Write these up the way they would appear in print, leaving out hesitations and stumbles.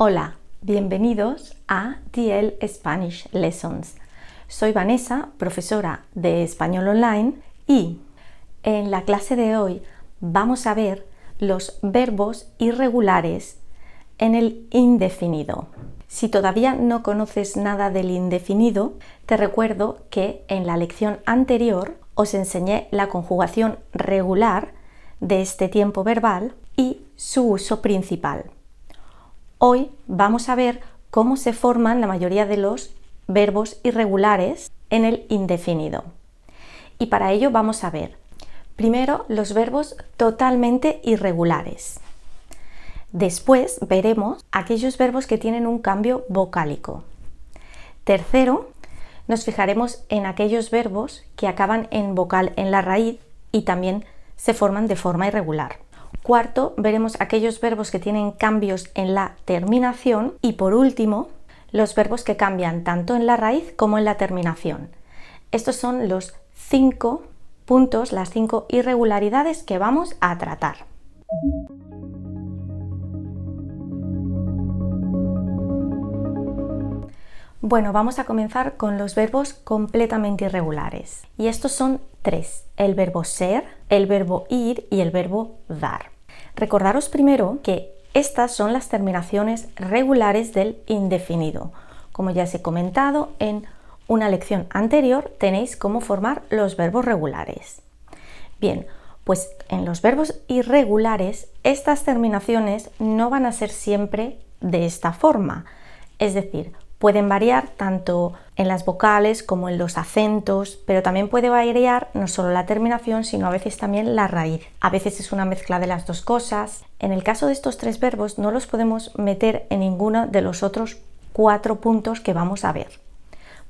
Hola, bienvenidos a TL Spanish Lessons. Soy Vanessa, profesora de español online, y en la clase de hoy vamos a ver los verbos irregulares en el indefinido. Si todavía no conoces nada del indefinido, te recuerdo que en la lección anterior os enseñé la conjugación regular de este tiempo verbal y su uso principal. Hoy vamos a ver cómo se forman la mayoría de los verbos irregulares en el indefinido. Y para ello vamos a ver primero los verbos totalmente irregulares. Después veremos aquellos verbos que tienen un cambio vocálico. Tercero, nos fijaremos en aquellos verbos que acaban en vocal en la raíz y también se forman de forma irregular. Cuarto, veremos aquellos verbos que tienen cambios en la terminación y por último, los verbos que cambian tanto en la raíz como en la terminación. Estos son los 5 puntos, las 5 irregularidades que vamos a tratar. Bueno, vamos a comenzar con los verbos completamente irregulares. Y estos son 3, el verbo ser, el verbo ir y el verbo dar. Recordaros primero que estas son las terminaciones regulares del indefinido. Como ya os he comentado en una lección anterior, tenéis cómo formar los verbos regulares. Bien, pues en los verbos irregulares, estas terminaciones no van a ser siempre de esta forma. Es decir, pueden variar tanto en las vocales como en los acentos, pero también puede variar no solo la terminación, sino a veces también la raíz. A veces es una mezcla de las dos cosas. En el caso de estos 3 verbos no los podemos meter en ninguno de los otros 4 puntos que vamos a ver.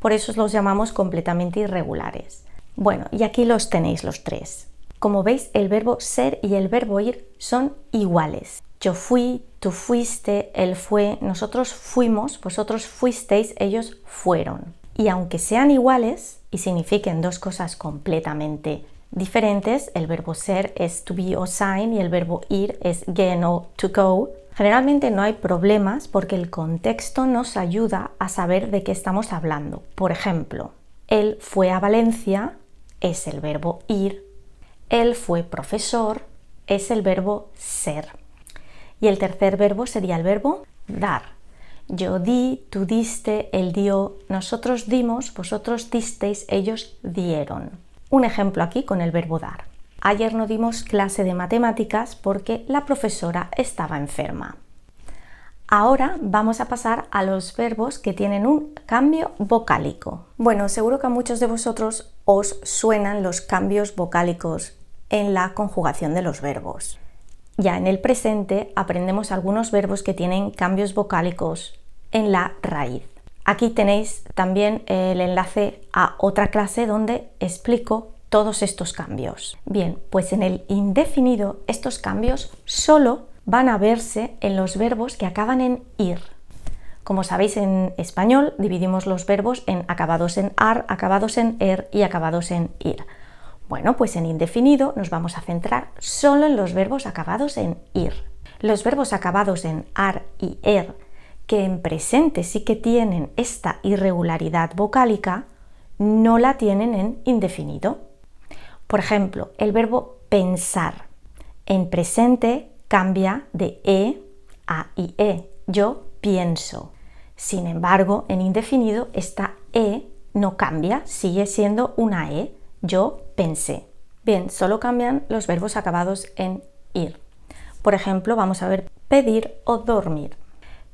Por eso los llamamos completamente irregulares. Bueno, y aquí los tenéis los 3. Como veis, el verbo ser y el verbo ir son iguales. Yo fui, tú fuiste, él fue, nosotros fuimos, vosotros fuisteis, ellos fueron. Y aunque sean iguales y signifiquen dos cosas completamente diferentes, el verbo ser es to be o sein y el verbo ir es gehen o to go, generalmente no hay problemas porque el contexto nos ayuda a saber de qué estamos hablando. Por ejemplo, él fue a Valencia es el verbo ir, él fue profesor es el verbo ser. Y el tercer verbo sería el verbo dar. Yo di, tú diste, él dio, nosotros dimos, vosotros disteis, ellos dieron. Un ejemplo aquí con el verbo dar. Ayer no dimos clase de matemáticas porque la profesora estaba enferma. Ahora vamos a pasar a los verbos que tienen un cambio vocálico. Bueno, seguro que a muchos de vosotros os suenan los cambios vocálicos en la conjugación de los verbos. Ya en el presente aprendemos algunos verbos que tienen cambios vocálicos en la raíz. Aquí tenéis también el enlace a otra clase donde explico todos estos cambios. Bien, pues en el indefinido estos cambios solo van a verse en los verbos que acaban en ir. Como sabéis, en español dividimos los verbos en acabados en ar, acabados en er y acabados en ir. Bueno, pues en indefinido nos vamos a centrar solo en los verbos acabados en ir. Los verbos acabados en ar y er, que en presente sí que tienen esta irregularidad vocálica, no la tienen en indefinido. Por ejemplo, el verbo pensar. En presente cambia de a ie. Yo pienso. Sin embargo, en indefinido esta no cambia, sigue siendo una e. Yo pensé. Bien, solo cambian los verbos acabados en ir. Por ejemplo, vamos a ver pedir o dormir.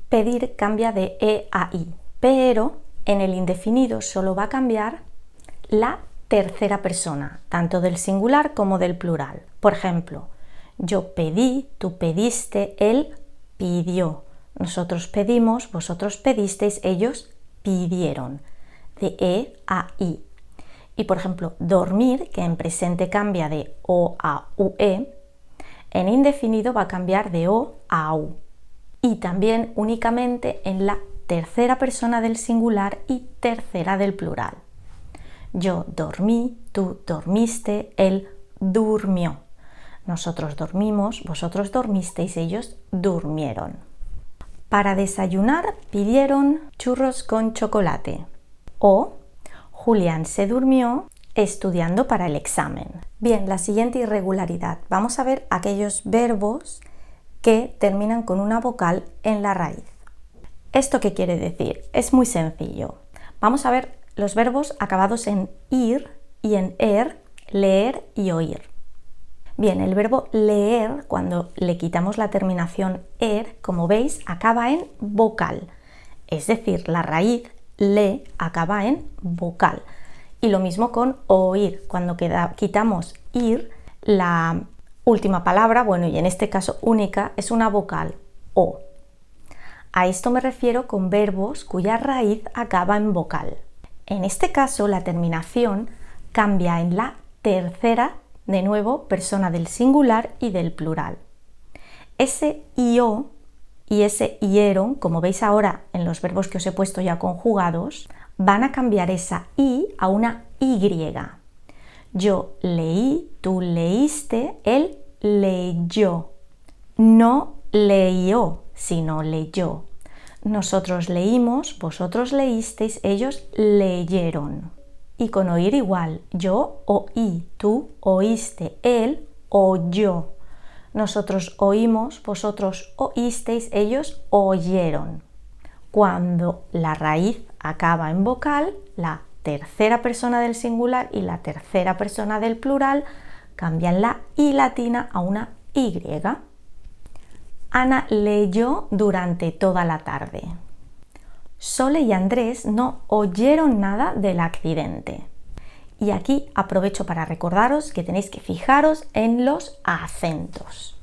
Pedir cambia de e a i, pero en el indefinido solo va a cambiar la tercera persona, tanto del singular como del plural. Por ejemplo, yo pedí, tú pediste, él pidió. Nosotros pedimos, vosotros pedisteis, ellos pidieron. De e a i. Y por ejemplo, dormir, que en presente cambia de o a ue, en indefinido va a cambiar de o a u. Y también únicamente en la tercera persona del singular y tercera del plural. Yo dormí, tú dormiste, él durmió. Nosotros dormimos, vosotros dormisteis, ellos durmieron. Para desayunar pidieron churros con chocolate. O Julián se durmió estudiando para el examen. Bien, la siguiente irregularidad. Vamos a ver aquellos verbos que terminan con una vocal en la raíz. ¿Esto qué quiere decir? Es muy sencillo. Vamos a ver los verbos acabados en ir y en leer y oír. Bien, el verbo leer, cuando le quitamos la terminación como veis, acaba en vocal. Es decir, la raíz le acaba en vocal. Y lo mismo con oír. Cuando quitamos ir, la última palabra, bueno, y en este caso única, es una vocal, o. A esto me refiero con verbos cuya raíz acaba en vocal. En este caso, la terminación cambia en la tercera, de nuevo, persona del singular y del plural. Ese ió y ese ieron, como veis ahora en los verbos que os he puesto ya conjugados, van a cambiar esa i a una y. Yo leí, tú leíste, él leyó. No leyó, sino leyó. Nosotros leímos, vosotros leísteis, ellos leyeron. Y con oír igual, yo oí, tú oíste, él oyó. Nosotros oímos, vosotros oísteis, ellos oyeron. Cuando la raíz acaba en vocal, la tercera persona del singular y la tercera persona del plural cambian la i latina a una y. Ana leyó durante toda la tarde. Sole y Andrés no oyeron nada del accidente. Y aquí aprovecho para recordaros que tenéis que fijaros en los acentos.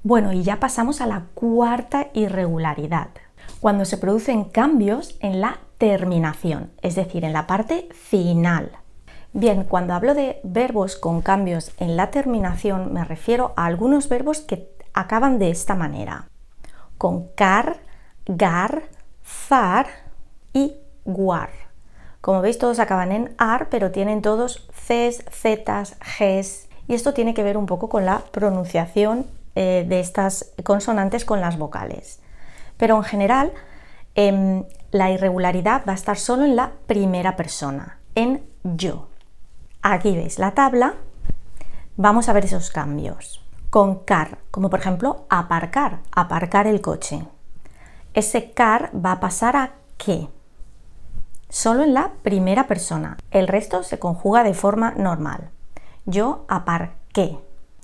Bueno, y ya pasamos a la cuarta irregularidad, cuando se producen cambios en la terminación, es decir, en la parte final. Bien, cuando hablo de verbos con cambios en la terminación, me refiero a algunos verbos que acaban de esta manera, con car, gar, zar y guar. Como veis, todos acaban en ar, pero tienen todos cs, zetas, gs, y esto tiene que ver un poco con la pronunciación de estas consonantes con las vocales. Pero en general, la irregularidad va a estar solo en la primera persona, en yo. Aquí veis la tabla, vamos a ver esos cambios. Con car, como por ejemplo aparcar, aparcar el coche. Ese car va a pasar a que, solo en la primera persona. El resto se conjuga de forma normal. Yo aparqué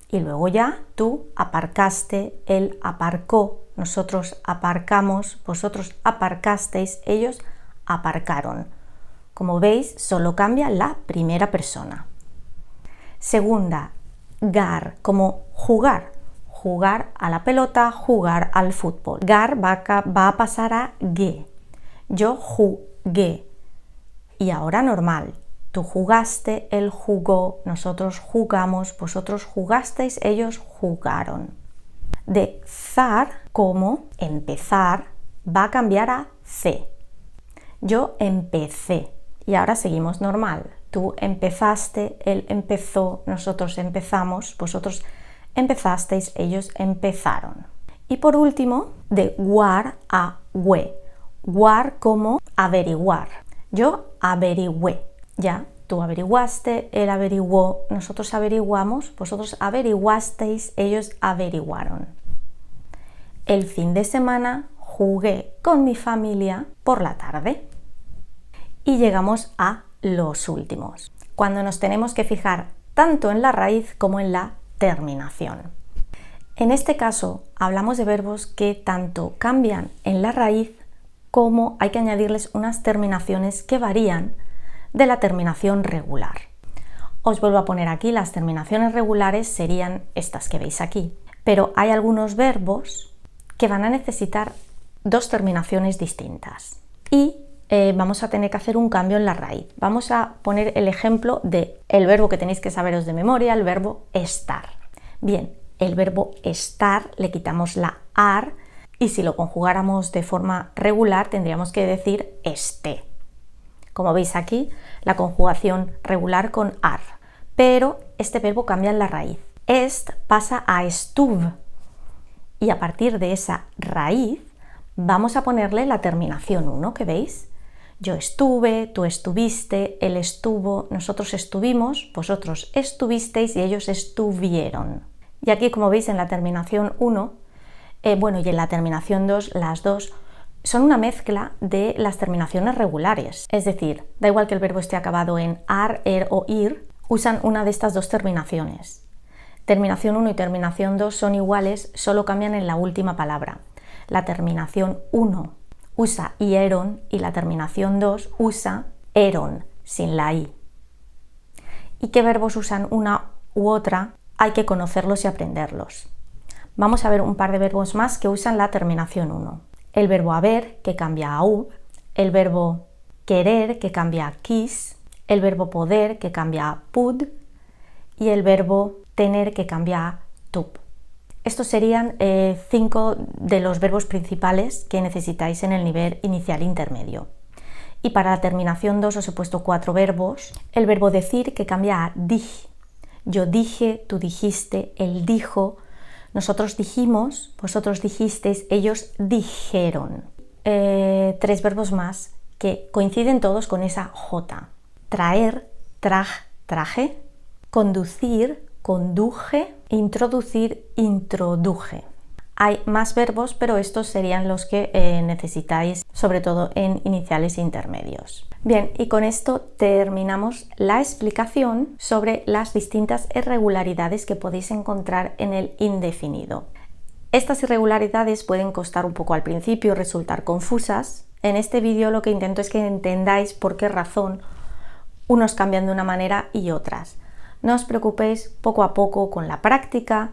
y luego ya tú aparcaste, él aparcó, nosotros aparcamos, vosotros aparcasteis, ellos aparcaron. Como veis, solo cambia la primera persona. Segunda, gar, como jugar. Jugar a la pelota, jugar al fútbol. Gar va a pasar a ge. Yo jugué. Y ahora normal. Tú jugaste, él jugó, nosotros jugamos, vosotros jugasteis, ellos jugaron. De zar, como empezar, va a cambiar a ce. Yo empecé. Y ahora seguimos normal. Tú empezaste, él empezó, nosotros empezamos, vosotros empezasteis, ellos empezaron. Y por último, de guar a hue. Guar como averiguar. Yo averigüé. Ya, tú averiguaste, él averiguó, nosotros averiguamos, vosotros averiguasteis, ellos averiguaron. El fin de semana jugué con mi familia por la tarde. Y llegamos a los últimos, cuando nos tenemos que fijar tanto en la raíz como en la terminación. En este caso hablamos de verbos que tanto cambian en la raíz como hay que añadirles unas terminaciones que varían de la terminación regular. Os vuelvo a poner aquí, las terminaciones regulares serían estas que veis aquí, pero hay algunos verbos que van a necesitar dos terminaciones distintas y vamos a tener que hacer un cambio en la raíz. Vamos a poner el ejemplo del verbo que tenéis que saberos de memoria, el verbo estar. Bien, el verbo estar le quitamos la ar y si lo conjugáramos de forma regular tendríamos que decir esté. Como veis aquí, la conjugación regular con ar, pero este verbo cambia en la raíz. Est pasa a estuv y a partir de esa raíz vamos a ponerle la terminación 1, ¿que veis? Yo estuve, tú estuviste, él estuvo, nosotros estuvimos, vosotros estuvisteis y ellos estuvieron. Y aquí, como veis, en la terminación 1, y en la terminación 2, las dos son una mezcla de las terminaciones regulares. Es decir, da igual que el verbo esté acabado en ar, er o ir, usan una de estas dos terminaciones. Terminación 1 y terminación 2 son iguales, solo cambian en la última palabra. La terminación 1 usa ieron y la terminación 2 usa eron, sin la i. ¿Y qué verbos usan una u otra? Hay que conocerlos y aprenderlos. Vamos a ver un par de verbos más que usan la terminación 1. El verbo haber, que cambia a u, el verbo querer, que cambia a quis, el verbo poder, que cambia a pud, y el verbo tener, que cambia a tup. Estos serían 5 de los verbos principales que necesitáis en el nivel inicial intermedio. Y para la terminación 2 os he puesto 4 verbos. El verbo decir, que cambia a dij. Yo dije, tú dijiste, él dijo, nosotros dijimos, vosotros dijisteis, ellos dijeron. 3 verbos más que coinciden todos con esa J. Traer, traje. Conducir, conduje. Introducir, introduje. Hay más verbos, pero estos serían los que necesitáis, sobre todo en iniciales e intermedios. Bien, y con esto terminamos la explicación sobre las distintas irregularidades que podéis encontrar en el indefinido. Estas irregularidades pueden costar un poco al principio, resultar confusas. En este vídeo lo que intento es que entendáis por qué razón unos cambian de una manera y otras. No os preocupéis, poco a poco, con la práctica,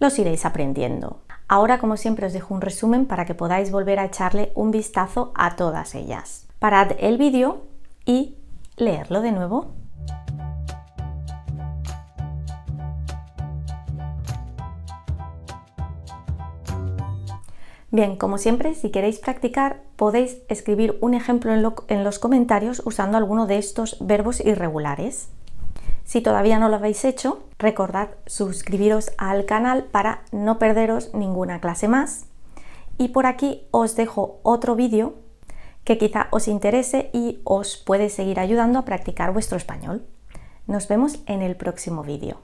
los iréis aprendiendo. Ahora, como siempre, os dejo un resumen para que podáis volver a echarle un vistazo a todas ellas. Parad el vídeo y leerlo de nuevo. Bien, como siempre, si queréis practicar, podéis escribir un ejemplo en los comentarios usando alguno de estos verbos irregulares. Si todavía no lo habéis hecho, recordad suscribiros al canal para no perderos ninguna clase más. Y por aquí os dejo otro vídeo que quizá os interese y os puede seguir ayudando a practicar vuestro español. Nos vemos en el próximo vídeo.